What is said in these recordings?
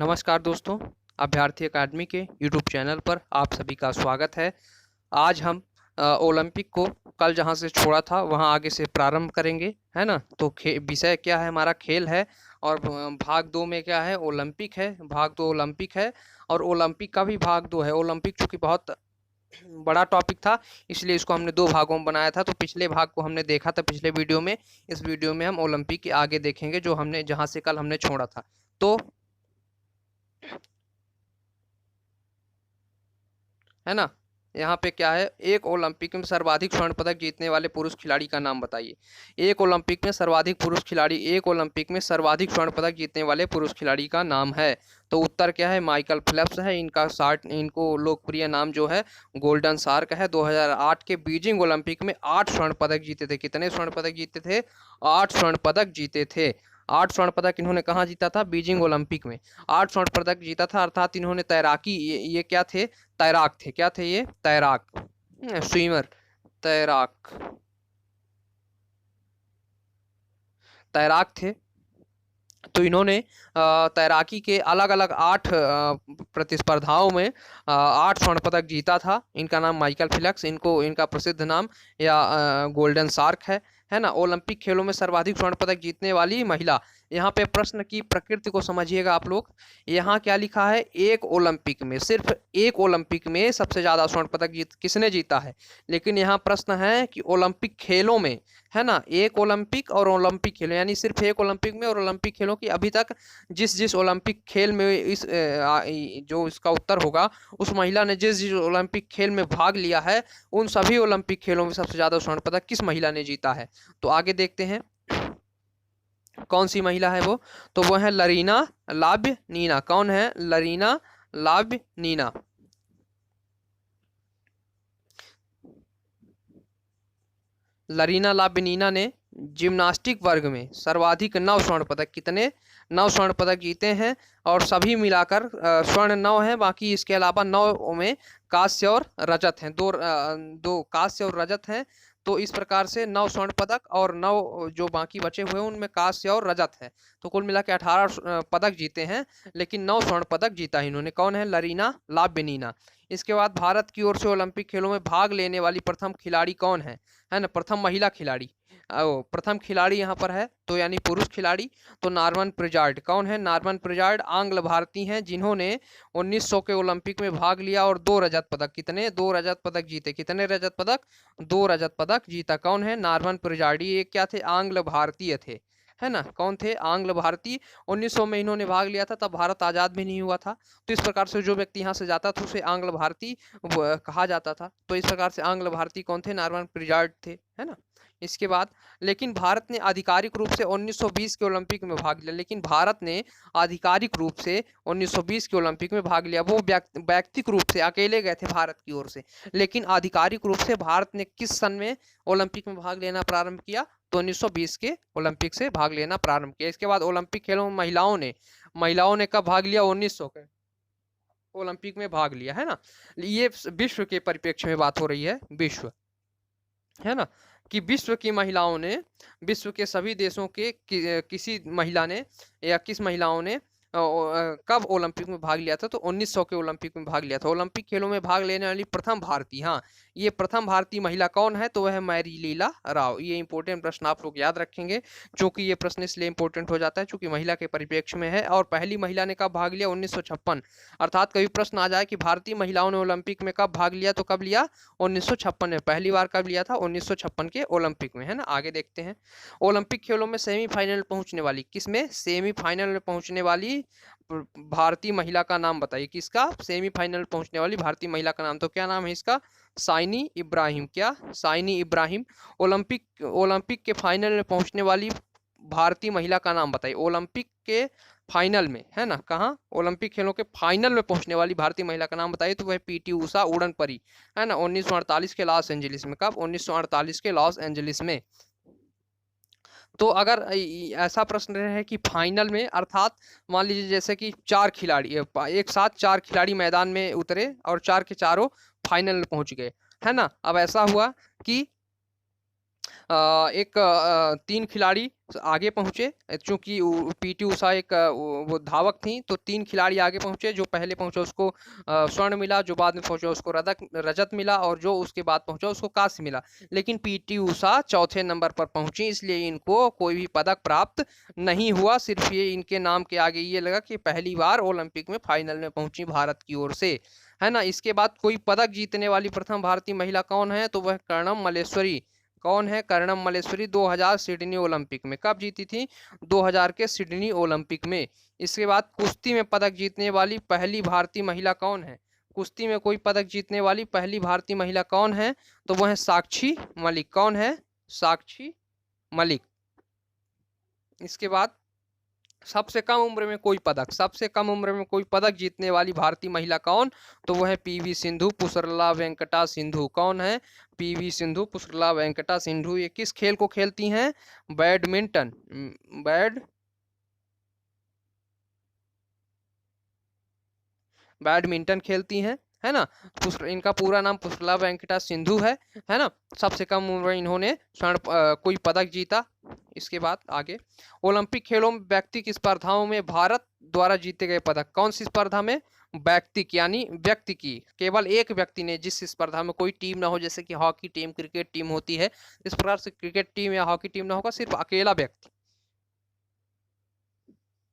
नमस्कार दोस्तों, अभ्यर्थी अकादमी के यूट्यूब चैनल पर आप सभी का स्वागत है। आज हम ओलंपिक को कल जहां से छोड़ा था वहां आगे से प्रारंभ करेंगे, है ना। तो विषय क्या है, हमारा खेल है। और भाग 2 में क्या है, ओलंपिक है। भाग 2 ओलंपिक है और ओलंपिक का भी भाग 2 है। ओलंपिक चूँकि बहुत बड़ा टॉपिक था, इसलिए इसको हमने 2 भागों में बनाया था। तो पिछले भाग को हमने देखा था पिछले वीडियो में। इस वीडियो में हम ओलंपिक के आगे देखेंगे, जो हमने जहाँ से कल हमने छोड़ा था। तो है ना, यहाँ पे क्या है, एक ओलंपिक में सर्वाधिक स्वर्ण पदक जीतने वाले पुरुष खिलाड़ी का नाम बताइए। एक ओलंपिक में सर्वाधिक पुरुष खिलाड़ी एक ओलंपिक में सर्वाधिक स्वर्ण पदक जीतने वाले पुरुष खिलाड़ी का नाम है। तो उत्तर क्या है, माइकल फेल्प्स है। इनको लोकप्रिय नाम जो है गोल्डन शार्क है। 2008 के बीजिंग ओलंपिक में 8 स्वर्ण पदक जीते थे। कितने स्वर्ण पदक जीते थे? 8 स्वर्ण पदक जीते थे। 8 स्वर्ण पदक इन्होंने कहाँ जीता था? बीजिंग ओलंपिक में 8 स्वर्ण पदक जीता था। अर्थात इन्होंने तैराकी, ये क्या थे? तैराक थे। क्या थे ये? तैराक, स्विमर, तैराक, तैराक थे। तो इन्होंने तैराकी के अलग अलग 8 प्रतिस्पर्धाओं में 8 स्वर्ण पदक जीता था। इनका नाम माइकल फेल्प्स, इनका प्रसिद्ध नाम या गोल्डन शार्क है ना। ओलंपिक खेलों में सर्वाधिक स्वर्ण पदक जीतने वाली महिला। यहाँ पे प्रश्न की प्रकृति को समझिएगा आप लोग। यहाँ क्या लिखा है, एक ओलंपिक में, सिर्फ एक ओलंपिक में सबसे ज़्यादा स्वर्ण पदक किसने जीता है। लेकिन यहाँ प्रश्न है कि ओलंपिक खेलों में, है ना, एक ओलंपिक और ओलंपिक खेलों, यानी सिर्फ एक ओलंपिक में और ओलंपिक खेलों की अभी तक जिस जिस ओलंपिक खेल में जो इसका उत्तर होगा, उस महिला ने जिस जिस ओलंपिक खेल में भाग लिया है, उन सभी ओलंपिक खेलों में सबसे ज़्यादा स्वर्ण पदक किस महिला ने जीता है। तो आगे देखते हैं कौन सी महिला है वो। तो वो है लरीना लाब्यनीना। कौन है? लरीना लाब्यनीना। लरीना लाब्यनीना ने जिम्नास्टिक वर्ग में सर्वाधिक 9 स्वर्ण पदक, कितने? 9 स्वर्ण पदक जीते हैं। और सभी मिलाकर स्वर्ण 9 है, बाकी इसके अलावा 9 में कांस्य और रजत हैं। दो कांस्य और रजत हैं। तो इस प्रकार से 9 स्वर्ण पदक और 9 जो बाकी बचे हुए हैं उनमें कांस्य और रजत है। तो कुल मिला के 18 पदक जीते हैं, लेकिन 9 स्वर्ण पदक जीता है इन्होंने। कौन है? लरीना लाब्यनीना। इसके बाद भारत की ओर से ओलंपिक खेलों में भाग लेने वाली प्रथम खिलाड़ी कौन है ना, प्रथम महिला खिलाड़ी। प्रथम खिलाड़ी यहाँ पर है तो यानी पुरुष खिलाड़ी। तो नॉर्मन प्रिजार्ड। कौन है? नॉर्मन प्रिजार्ड आंग्ल भारतीय हैं, जिन्होंने 1900 के ओलंपिक में भाग लिया और 2 रजत पदक, कितने? 2 रजत पदक जीते। कितने रजत पदक? 2 रजत पदक जीता। कौन है? नॉर्मन प्रिजार्ड। ये क्या थे? आंग्ल भारतीय थे, है ना। कौन थे? आंग्ल भारतीय। 1900 में इन्होंने भाग लिया था, तब भारत आज़ाद भी नहीं हुआ था। तो इस प्रकार से जो व्यक्ति यहाँ से जाता था उसे आंग्ल भारतीय कहा जाता था। तो इस प्रकार से आंग्ल भारतीय कौन थे? नॉर्मन प्रिजार्ड थे, है ना। इसके बाद, लेकिन भारत ने आधिकारिक रूप से 1920 के ओलंपिक में भाग लिया। लेकिन भारत ने आधिकारिक रूप से 1920 के ओलंपिक में भाग लिया। वो व्यक्तिगत रूप से अकेले गए थे भारत की ओर से, लेकिन आधिकारिक रूप से भारत ने किस सन में ओलंपिक में भाग लेना प्रारंभ किया? तो 1920 के ओलंपिक से भाग लेना प्रारंभ किया। इसके बाद ओलंपिक खेलों में महिलाओं ने कब भाग लिया? 1900 के ओलंपिक में भाग लिया, है ना। ये विश्व के परिप्रेक्ष्य में बात हो रही है, विश्व, है ना, कि विश्व की महिलाओं ने, विश्व के सभी देशों के किसी महिला ने या किस महिलाओं ने कब ओलंपिक में भाग लिया था? तो 1900 के ओलंपिक में भाग लिया था। ओलंपिक खेलों में भाग लेने वाली प्रथम भारतीय, हाँ, ये प्रथम भारतीय महिला कौन है? तो वह है मैरी लीला राव। ये इंपॉर्टेंट प्रश्न आप लोग याद रखेंगे, क्योंकि ये प्रश्न इसलिए इंपॉर्टेंट हो जाता है क्योंकि महिला के परिप्रेक्ष्य में है। और पहली महिला ने कब भाग लिया? 1956। अर्थात कभी प्रश्न आ जाए कि भारतीय महिलाओं ने ओलंपिक में कब भाग लिया, तो कब लिया? 1956 में। पहली बार कब लिया था? 1956 के ओलंपिक में, है ना। आगे देखते हैं, ओलंपिक खेलों में सेमीफाइनल पहुंचने वाली, किसमें? सेमीफाइनल में पहुंचने वाली भारतीय महिला का नाम बताइए। किसका? सेमीफाइनल पहुंचने वाली भारतीय महिला का नाम। तो क्या नाम है इसका? साइनी इब्राहिम। क्या? साइनी इब्राहिम। ओलंपिक के फाइनल में पहुंचने वाली भारतीय महिला का नाम बताइए। ओलंपिक के फाइनल में, है ना, कहाँ? ओलंपिक खेलों के फाइनल में पहुंचने वाली भारतीय महिला का नाम बताइए। तो वह पीटी उषा उड़न परी, है ना, 1948 के लॉस एंजलिस में। कब? 1948 के लॉस एंजलिस में। तो अगर ऐसा प्रश्न है कि फाइनल में, अर्थात मान लीजिए जैसे कि 4 खिलाड़ी एक साथ 4 खिलाड़ी मैदान में उतरे और 4 के चारों फाइनल में पहुंच गए, है ना। अब ऐसा हुआ कि 3 खिलाड़ी आगे पहुंचे, चूंकि पीटी उषा एक वो धावक थी, तो 3 खिलाड़ी आगे पहुंचे। जो पहले पहुंचा उसको स्वर्ण मिला, जो बाद में पहुंचा उसको रजत मिला, और जो उसके बाद पहुंचा उसको कांस्य मिला। लेकिन पीटी उषा चौथे नंबर पर पहुंची, इसलिए इनको कोई भी पदक प्राप्त नहीं हुआ। सिर्फ ये इनके नाम के आगे ये लगा कि पहली बार ओलंपिक में फाइनल में पहुंची भारत की ओर से, है ना। इसके बाद कोई पदक जीतने वाली प्रथम भारतीय महिला कौन है, तो वह कर्णम मल्लेश्वरी। कौन है? कर्णम मल्लेश्वरी 2000 सिडनी ओलंपिक में। कब जीती थी? 2000 के सिडनी ओलंपिक में। इसके बाद कुश्ती में पदक जीतने वाली पहली भारतीय महिला कौन है? कुश्ती में कोई पदक जीतने वाली पहली भारतीय महिला कौन है? तो वह है साक्षी मलिक। कौन है? साक्षी मलिक। इसके बाद सबसे कम उम्र में कोई पदक, सबसे कम उम्र में कोई पदक जीतने वाली भारतीय महिला कौन? तो वह है पीवी सिंधु पुसरला वेंकटा सिंधु। कौन है? पीवी सिंधु पुसरला वेंकटा सिंधु। ये किस खेल को खेलती हैं? बैडमिंटन। बैडमिंटन खेलती हैं, है ना। इनका पूरा नाम पुसरला वेंकटा सिंधु है ना। सबसे कम उम्र में इन्होंने कोई पदक जीता। इसके बाद आगे, ओलंपिक खेलों में व्यक्तिक स्पर्धाओं में भारत द्वारा जीते गए पदक। कौन सी स्पर्धा में? व्यक्तिक, यानी व्यक्ति की, केवल एक व्यक्ति ने, जिस स्पर्धा में कोई टीम ना हो, जैसे कि हॉकी टीम, क्रिकेट टीम होती है, इस प्रकार से क्रिकेट टीम या हॉकी टीम ना होगा, सिर्फ अकेला व्यक्ति।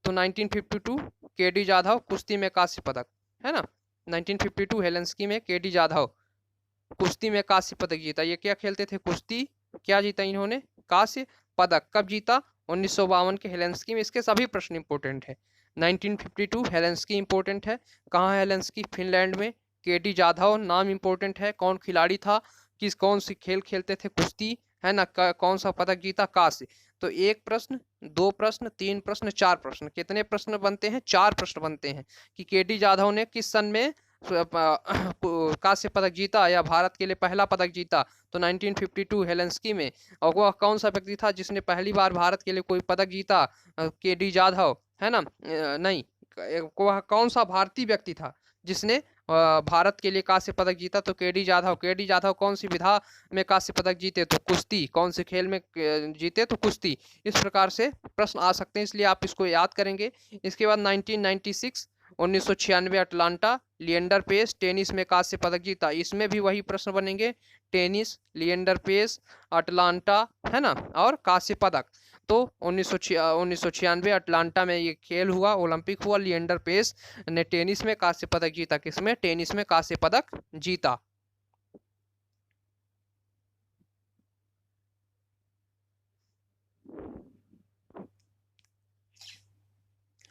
तो 1952 केडी जाधव कुश्ती में कांस्य पदक, है ना। 1952 हेलेंस्की में केडी जाधव कुश्ती में कांस्य पदक जीता। ये क्या खेलते थे? कुश्ती। क्या जीता इन्होंने? कांस्य पदक। कब जीता? 1952 के हेलेंस्की में। इसके सभी प्रश्न इंपोर्टेंट है। 1952 हेलेंस्की इंपोर्टेंट है। कहाँ है हेलेंस्की? फिनलैंड में। केडी जाधव नाम इंपोर्टेंट है, कौन खिलाड़ी था, कौन सी खेल खेलते थे? कुश्ती, है ना। कौन सा पदक जीता? कांस्य। तो 1 प्रश्न, 2 प्रश्न, 3 प्रश्न, 4 प्रश्न। कितने प्रश्न बनते हैं? 4 प्रश्न बनते हैं कि केडी जाधव ने किस सन में कांस्य पदक जीता या भारत के लिए पहला पदक जीता। तो 1952 हेलेंस्की में। और वह कौन सा व्यक्ति था जिसने पहली बार भारत के लिए कोई पदक जीता? केडी जाधव, है ना। नहीं, वह कौन सा भारतीय व्यक्ति था जिसने भारत के लिए कांस्य पदक जीता? तो केडी जाधव। केडी जाधव कौन सी विधा में कांस्य पदक जीते? तो कुश्ती। कौन से खेल में जीते? तो कुश्ती। इस प्रकार से प्रश्न आ सकते हैं, इसलिए आप इसको याद करेंगे। इसके बाद 1996 1996 अटलांटा, लिएंडर पेस टेनिस में कांस्य पदक जीता। इसमें भी वही प्रश्न बनेंगे, टेनिस, लिएंडर पेस, अटलांटा, है ना, और कांस्य पदक। तो 1996 अटलांटा में ये खेल हुआ, ओलंपिक हुआ। लिएंडर पेस ने टेनिस में कांस्य पदक जीता। किसमें? टेनिस में कांस्य पदक जीता।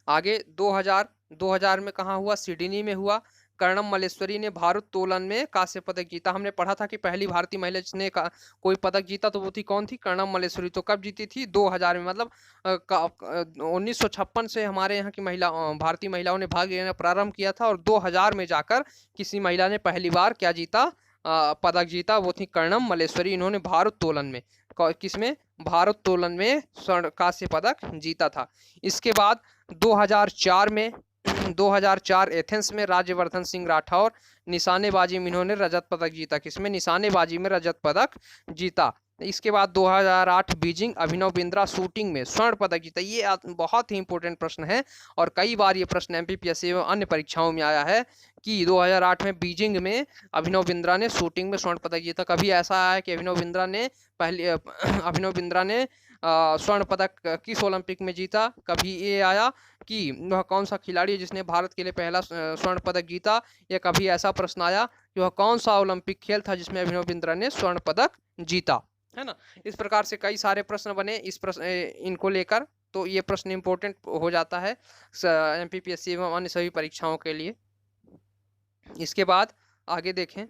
आगे 2000 में कहाँ हुआ? सिडनी में हुआ। कर्णम मल्लेश्वरी ने भारोत्तोलन में कांस्य पदक जीता। हमने पढ़ा था कि पहली भारतीय महिला जिसने कोई पदक जीता तो वो थी कौन थी? कर्णम मल्लेश्वरी। तो कब जीती थी? 2000 में। मतलब 1956 से हमारे यहाँ की भारतीय महिलाओं ने भाग लेना प्रारंभ किया था, और 2000 में जाकर किसी महिला ने पहली बार क्या जीता? पदक जीता। वो थी कर्णम मल्लेश्वरी। इन्होंने भारोत्तोलन में, किसमें? भारोत्तोलन में स्वर्ण कांस्य पदक जीता था। इसके बाद 2004 में 2004 एथेंस में राज्यवर्धन सिंह राठौर निशानेबाजी में इन्होंने रजत पदक जीता। किसमें? निशानेबाजी में रजत पदक जीता। इसके बाद 2008 बीजिंग अभिनव बिंद्रा शूटिंग में स्वर्ण पदक जीता। ये बहुत ही इंपॉर्टेंट प्रश्न है, और कई बार ये प्रश्न एमपीपीएससी एवं अन्य परीक्षाओं में आया है कि 2008 में बीजिंग में अभिनव बिंद्रा ने शूटिंग में स्वर्ण पदक जीता। कभी ऐसा आया है कि अभिनव बिंद्रा ने स्वर्ण पदक किस ओलंपिक में जीता? कभी ये आया कि वह कौन सा खिलाड़ी है जिसने भारत के लिए पहला स्वर्ण पदक जीता? या कभी ऐसा प्रश्न आया कि वह कौन सा ओलंपिक खेल था जिसमें अभिनव बिंद्रा ने स्वर्ण पदक जीता, है ना। इस प्रकार से कई सारे प्रश्न बने इनको लेकर। तो ये प्रश्न इंपॉर्टेंट हो जाता है एमपीपीएससी एवं अन्य सभी परीक्षाओं के लिए। इसके बाद आगे देखें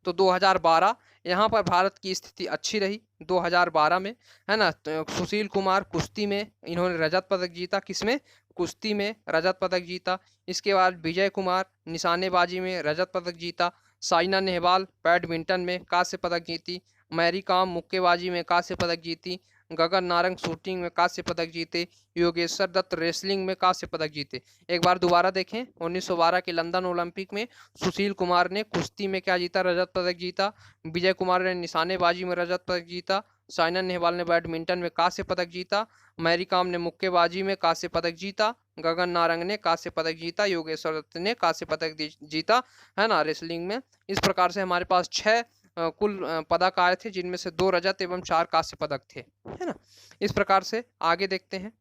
तो 2012 यहाँ पर भारत की स्थिति अच्छी रही 2012 में, है ना। तो सुशील कुमार कुश्ती में इन्होंने रजत पदक जीता। किसमें? कुश्ती में रजत पदक जीता। इसके बाद विजय कुमार निशानेबाजी में रजत पदक जीता। साइना नेहवाल बैडमिंटन में कांस्य पदक जीती। मैरी कॉम मुक्केबाजी में कांस्य पदक जीती। गगन नारंग शूटिंग में कांस्य पदक जीते। योगेश्वर दत्त रेसलिंग में कांस्य पदक जीते। एक बार दोबारा देखें, 1912 के लंदन ओलंपिक में सुशील कुमार ने कुश्ती में क्या जीता? रजत पदक जीता। विजय कुमार ने निशानेबाजी में रजत पदक जीता। साइना नेहवाल ने बैडमिंटन में कांस्य पदक जीता, मैरी कॉम ने मुक्केबाजी में कांस्य पदक जीता, गगन नारंग ने कांस्य पदक जीता, योगेश्वर दत्त ने कांस्य पदक जीता, है ना, रेसलिंग में। इस प्रकार से हमारे पास 6 कुल पदक आए थे, जिनमें से 2 रजत एवं 4 कांस्य पदक थे, है ना। इस प्रकार से आगे देखते हैं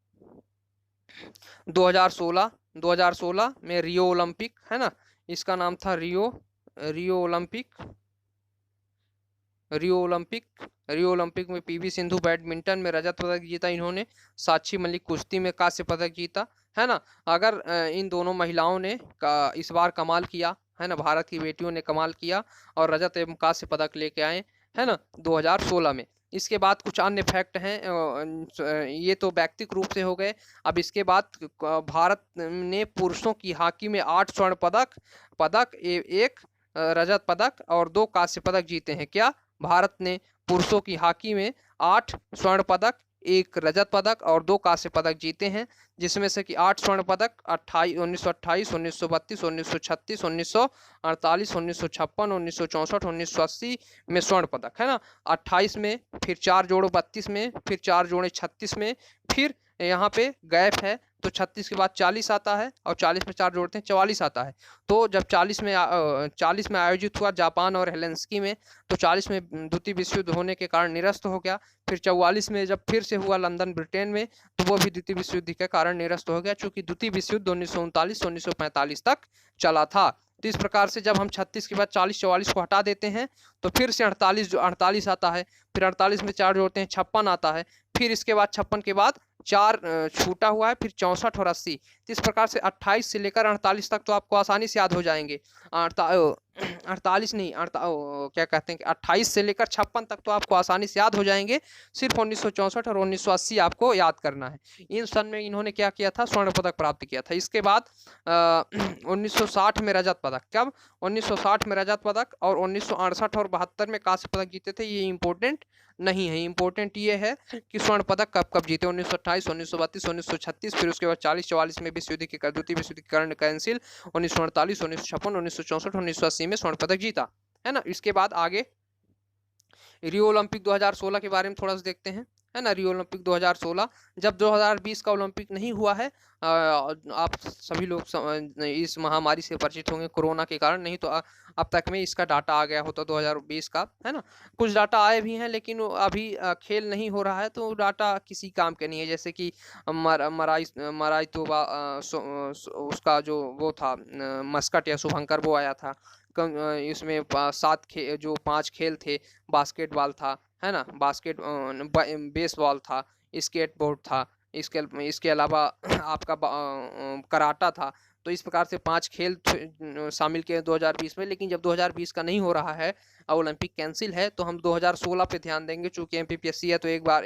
2016 में रियो ओलंपिक, है ना, इसका नाम था रियो ओलंपिक में पीवी सिंधु बैडमिंटन में रजत पदक जीता इन्होंने, साक्षी मलिक कुश्ती में कांस्य पदक जीता, है ना। अगर इन दोनों महिलाओं ने इस बार कमाल किया, है ना, भारत की बेटियों ने कमाल किया और रजत एवं कांस्य पदक लेके आए, है ना, 2016 में। इसके बाद कुछ अन्य फैक्ट हैं, ये तो व्यक्तिगत रूप से हो गए। अब इसके बाद भारत ने पुरुषों की हॉकी में 8 स्वर्ण पदक 1 रजत पदक और 2 कांस्य पदक जीते हैं। क्या भारत ने पुरुषों की हॉकी में 8 स्वर्ण पदक, 1 रजत पदक और 2 कांस्य पदक जीते हैं, जिसमें से कि 8 स्वर्ण पदक 1928, 1932, 1936, 1948, 1956, 1964, 1980 में स्वर्ण पदक, है ना। 28 में, फिर 4 जोड़ो 32 में, फिर 4 जोड़े 36 में, फिर यहाँ पे गैप है तो 36 के बाद 40 आता है और 40 में 4 जोड़ते हैं 44 आता है। तो जब 40 में आयोजित हुआ जापान और हेलेंस्की में, तो 40 में द्वितीय विश्व युद्ध होने के कारण निरस्त हो गया। फिर 44 में जब फिर से हुआ लंदन ब्रिटेन में, तो वो भी द्वितीय विश्व युद्ध के कारण निरस्त हो गया, चूंकि द्वितीय विश्व युद्ध 1939 से 1945 तक चला था। तो इस प्रकार से जब हम 36 के बाद 40-44 को हटा देते हैं तो फिर से 48 आता है, फिर 48 में 4 जोड़ते हैं 56 आता है, फिर इसके बाद 56 के बाद 4 छूटा हुआ है, फिर 64 और 80। तो इस प्रकार से 28 से लेकर 48 तक तो आपको आसानी से याद हो जाएंगे। 48 नहीं, क्या कहते हैं कि 28 से लेकर 56 तक तो आपको आसानी से याद हो जाएंगे। सिर्फ 1964 और 1980 आपको याद करना है। इन सन में इन्होंने क्या किया था, स्वर्ण पदक प्राप्त किया था। इसके बाद 1960 में रजत पदक, कब 1960 में रजत पदक, और 1968 और 72 में कांस्य पदक जीते थे। ये इंपॉर्टेंट नहीं है, इंपॉर्टेंट ये है कि स्वर्ण पदक कब कब जीते, 1928, 1932, 1936, फिर उसके बाद 40-44 में विश्व युद्ध की द्वितीय विश्व युद्ध के कारण कैंसिल, 1948, 1956, 1964, 1980 में स्वर्ण पदक जीता, है ना। इसके बाद आगे रियो ओलंपिक 2016 के बारे में थोड़ा सा देखते हैं, है ना। रियो ओलंपिक 2016, जब 2020 का ओलंपिक नहीं हुआ है, आप सभी लोग इस महामारी से परिचित होंगे कोरोना के कारण, नहीं तो अब तक में इसका डाटा आ गया होता 2020 का, है ना। कुछ डाटा आए भी हैं लेकिन अभी खेल नहीं हो रहा है तो डाटा किसी काम के नहीं है। जैसे कि मराई तो उसका जो वो था मस्कट या शुभंकर, वो आया था। इसमें 5 खेल थे, बास्केटबॉल था, है ना, बेसबॉल था, स्केटबोर्ड था, इसके अलावा आपका कराटा था। तो इस प्रकार से 5 खेल शामिल किए 2020 में, लेकिन जब 2020 का नहीं हो रहा है, ओलंपिक कैंसिल है, तो हम 2016 पे ध्यान देंगे। चूंकि एमपीपीएससी है तो एक बार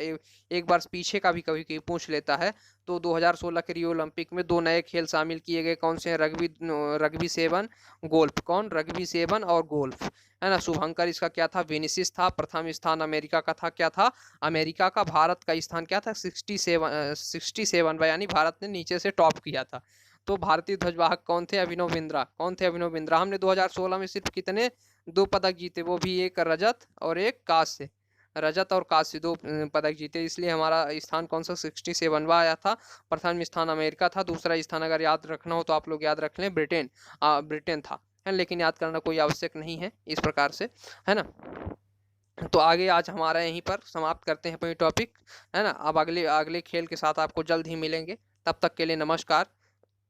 पीछे का भी कभी पूछ लेता है। तो 2016 के रियो ओलंपिक में 2 नए खेल शामिल किए गए, कौन से हैं, रग्बी 7, गोल्फ। कौन, रग्बी 7 और गोल्फ, है ना। शुभंकर इसका क्या था, विनिसिस था। प्रथम स्थान अमेरिका का था, क्या था, अमेरिका का। भारत का स्थान क्या था, 67, यानी भारत ने नीचे से टॉप किया था। तो भारतीय ध्वजवाहक कौन थे, अभिनव बिंद्रा। कौन थे, अभिनव बिंद्रा। हमने 2016 में सिर्फ कितने 2 पदक जीते, वो भी 1 रजत और 1 कांस्य। रजत और कांस्य 2 पदक जीते, इसलिए हमारा स्थान कौन सा 67वां आया था। प्रथम स्थान अमेरिका था, दूसरा स्थान अगर याद रखना हो तो आप लोग याद रख लें, ब्रिटेन था, है, लेकिन याद करना कोई आवश्यक नहीं है इस प्रकार से, है ना। तो आगे आज हमारा यहीं पर समाप्त करते हैं अपनी टॉपिक, है ना। अब अगले खेल के साथ आपको जल्द ही मिलेंगे। तब तक के लिए नमस्कार।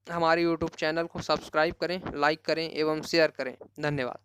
हमारे YouTube चैनल को सब्सक्राइब करें, लाइक करें एवं शेयर करें। धन्यवाद।